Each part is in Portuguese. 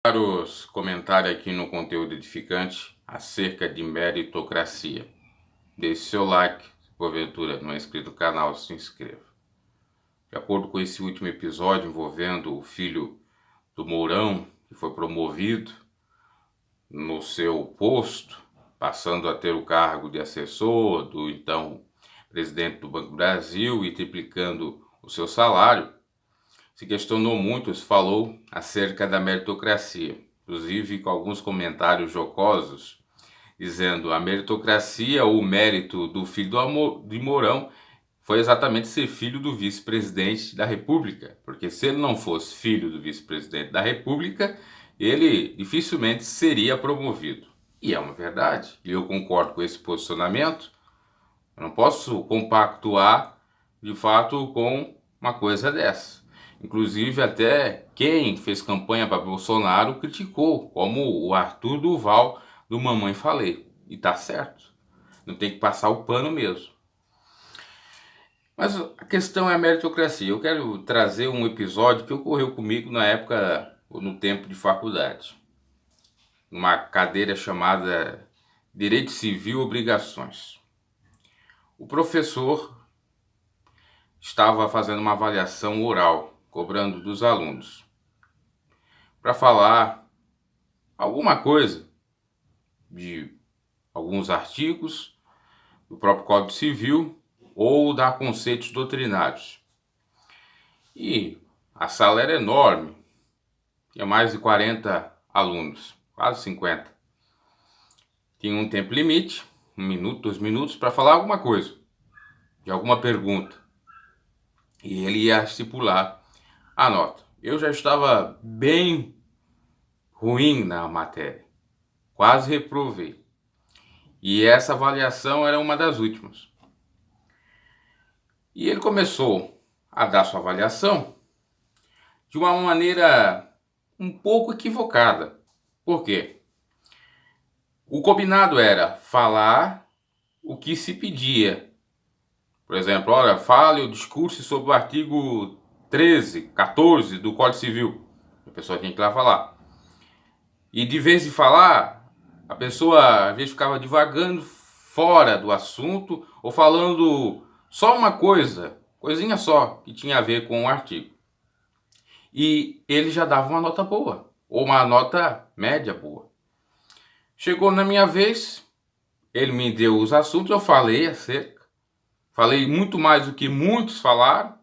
Caros comentários aqui no conteúdo edificante acerca de meritocracia. Deixe seu like, se porventura não é inscrito no canal, se inscreva. De acordo com esse último episódio envolvendo o filho do Mourão, que foi promovido no seu posto, passando a ter o cargo de assessor do então presidente do Banco do Brasil e triplicando o seu salário, se questionou muito, se falou acerca da meritocracia, inclusive com alguns comentários jocosos, dizendo a meritocracia ou o mérito do filho de Mourão foi exatamente ser filho do vice-presidente da República, porque se ele não fosse filho do vice-presidente da República, ele dificilmente seria promovido. E é uma verdade, e eu concordo com esse posicionamento. Eu não posso compactuar de fato com uma coisa dessa. Inclusive até quem fez campanha para Bolsonaro criticou, como o Arthur Duval do Mamãe Falei. E tá certo. Não tem que passar o pano mesmo. Mas a questão é a meritocracia. Eu quero trazer um episódio que ocorreu comigo na época, no tempo de faculdade. Numa cadeira chamada Direito Civil e Obrigações. O professor estava fazendo uma avaliação oral, cobrando dos alunos, para falar alguma coisa de alguns artigos do próprio Código Civil ou dar conceitos doutrinários. E a sala era enorme, tinha mais de 40 alunos, quase 50. Tinha um tempo limite, 1 minuto, 2 minutos, para falar alguma coisa, de alguma pergunta. E ele ia estipular a nota. Eu já estava bem ruim na matéria, quase reprovei. E essa avaliação era uma das últimas. E ele começou a dar sua avaliação de uma maneira um pouco equivocada. Por quê? O combinado era falar o que se pedia. Por exemplo, olha, fale o discurso sobre o artigo 13, 14 do Código Civil. A pessoa tinha que ir lá falar. E de vez de falar, a pessoa às vezes ficava divagando fora do assunto ou falando só uma coisinha só, que tinha a ver com o artigo. E ele já dava uma nota boa, ou uma nota média boa. Chegou na minha vez, ele me deu os assuntos, eu falei acerca. Falei muito mais do que muitos falaram.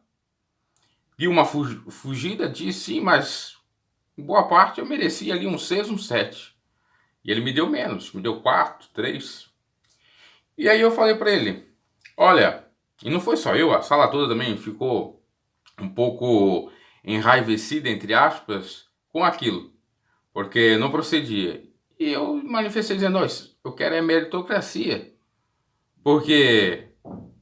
De uma fugida, disse sim, mas em boa parte eu merecia ali um 6, um 7. E ele me deu menos, me deu 4, 3. E aí eu falei para ele, olha, e não foi só eu, a sala toda também ficou um pouco enraivecida, entre aspas, com aquilo, porque não procedia. E eu manifestei dizendo, eu quero é meritocracia, porque,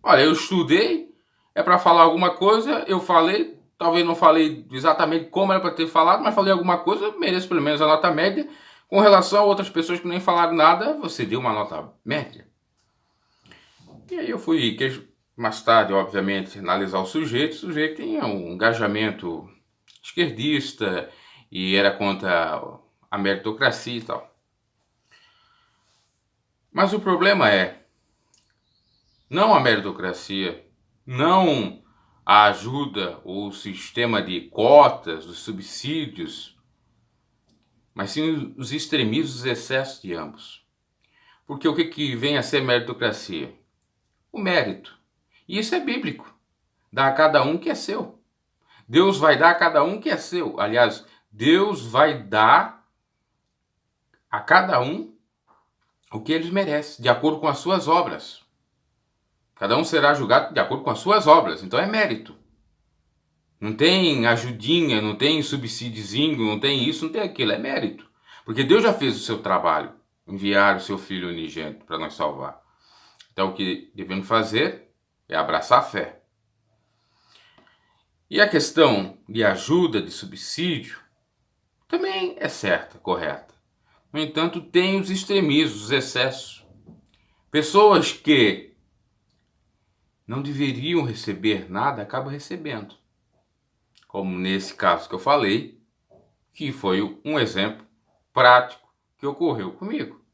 olha, eu estudei, é para falar alguma coisa, eu falei, talvez não falei exatamente como era para ter falado, mas falei alguma coisa, mereço pelo menos a nota média. Com relação a outras pessoas que nem falaram nada, você deu uma nota média. E aí eu fui, mais tarde, obviamente, analisar o sujeito. O sujeito tinha um engajamento esquerdista e era contra a meritocracia e tal. Mas o problema é, não a meritocracia, não a ajuda ou o sistema de cotas, os subsídios, mas sim os extremismos, os excessos de ambos. Porque o que vem a ser meritocracia? O mérito. E isso é bíblico. Dá a cada um que é seu. Deus vai dar a cada um que é seu. Aliás, Deus vai dar a cada um o que eles merecem, de acordo com as suas obras. Cada um será julgado de acordo com as suas obras. Então é mérito. Não tem ajudinha, não tem subsídiozinho, não tem isso, não tem aquilo. É mérito. Porque Deus já fez o seu trabalho. Enviar o seu Filho unigênito para nos salvar. Então o que devemos fazer é abraçar a fé. E a questão de ajuda, de subsídio, também é certa, correta. No entanto, tem os extremismos, os excessos. Pessoas que não deveriam receber nada, acabam recebendo. Como nesse caso que eu falei, que foi um exemplo prático que ocorreu comigo.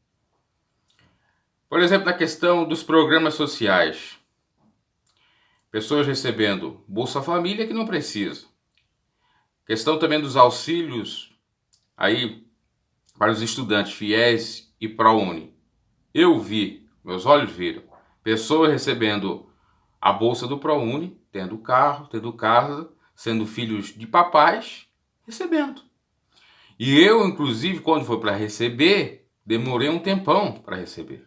Por exemplo, na questão dos programas sociais. Pessoas recebendo Bolsa Família que não precisa. Questão também dos auxílios aí para os estudantes FIES e ProUni. Eu vi, meus olhos viram, pessoas recebendo a bolsa do ProUni, tendo carro, tendo casa, sendo filhos de papais, recebendo. E eu, inclusive, quando foi para receber, demorei um tempão para receber.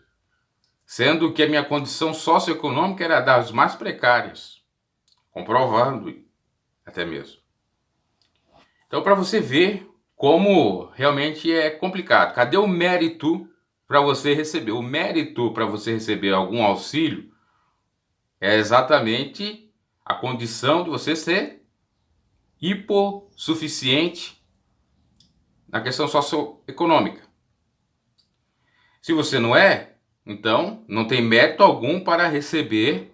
Sendo que a minha condição socioeconômica era das mais precárias. Comprovando até mesmo. Então, para você ver como realmente é complicado. Cadê o mérito para você receber? O mérito para você receber algum auxílio é exatamente a condição de você ser hipossuficiente na questão socioeconômica. Se você não é, então não tem mérito algum para receber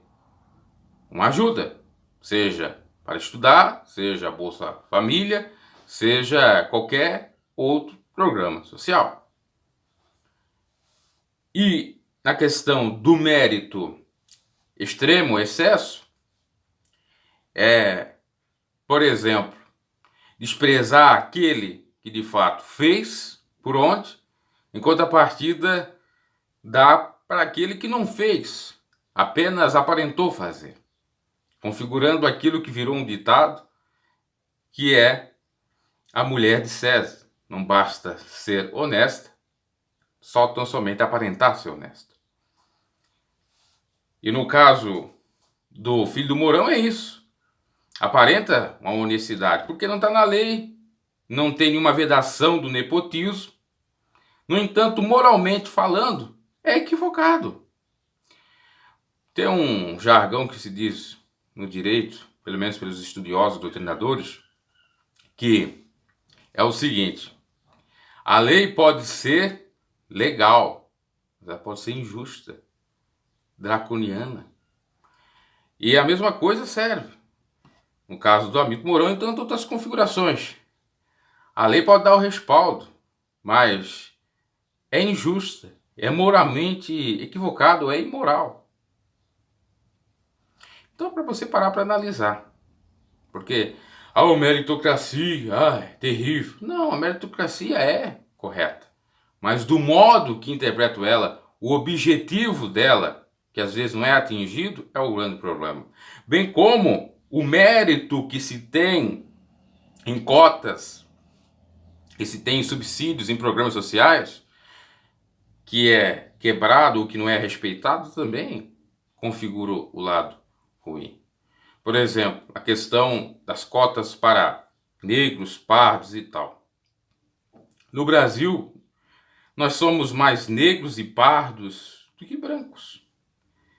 uma ajuda, seja para estudar, seja a Bolsa Família, seja qualquer outro programa social. E na questão do mérito extremo, excesso, por exemplo, desprezar aquele que de fato fez por onde, enquanto a partida dá para aquele que não fez, apenas aparentou fazer, configurando aquilo que virou um ditado, que é a mulher de César. Não basta ser honesta, só tão somente aparentar ser honesta. E no caso do filho do Mourão é isso. Aparenta uma honestidade, porque não está na lei, não tem nenhuma vedação do nepotismo. No entanto, moralmente falando, é equivocado. Tem um jargão que se diz no direito, pelo menos pelos estudiosos, doutrinadores, que é o seguinte: a lei pode ser legal, mas ela pode ser injusta, draconiana. E a mesma coisa serve no caso do Hamilton Mourão e tantas outras configurações. A lei pode dar o respaldo, mas é injusta, é moralmente equivocado, é imoral. Então, para você parar para analisar, porque a meritocracia, é terrível. Não, a meritocracia é correta, mas do modo que interpreto ela, o objetivo dela, que às vezes não é atingido, é o grande problema. Bem como o mérito que se tem em cotas, que se tem em subsídios em programas sociais, que é quebrado ou que não é respeitado, também configura o lado ruim. Por exemplo, a questão das cotas para negros, pardos e tal. No Brasil, nós somos mais negros e pardos do que brancos.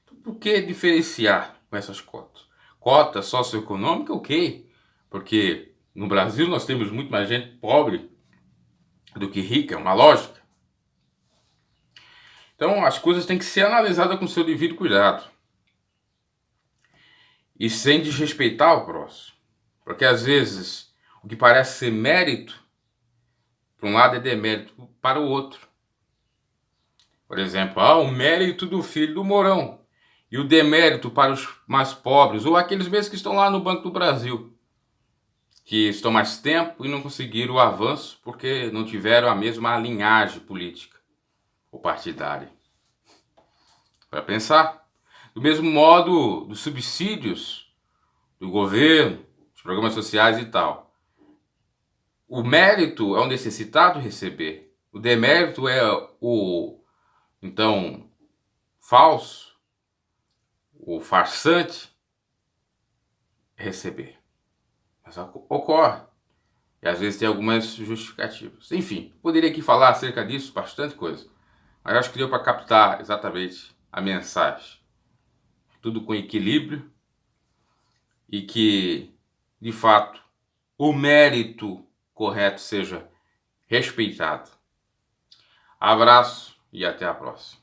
Então, por que diferenciar com essas cotas? Cota socioeconômica, ok. Porque no Brasil nós temos muito mais gente pobre do que rica, é uma lógica. Então as coisas têm que ser analisadas com seu devido cuidado. E sem desrespeitar o próximo. Porque às vezes o que parece ser mérito, para um lado é demérito para o outro. Por exemplo, o mérito do filho do Mourão e o demérito para os mais pobres, ou aqueles mesmos que estão lá no Banco do Brasil, que estão mais tempo e não conseguiram o avanço porque não tiveram a mesma linhagem política ou partidária. Para pensar. Do mesmo modo, dos subsídios do governo, dos programas sociais e tal. O mérito é o necessitado receber. O demérito é o, então, falso, o farsante receber. Mas ocorre. E às vezes tem algumas justificativas. Enfim, poderia aqui falar acerca disso, bastante coisa. Mas acho que deu para captar exatamente a mensagem. Tudo com equilíbrio e que, de fato, o mérito correto seja respeitado. Abraço e até a próxima.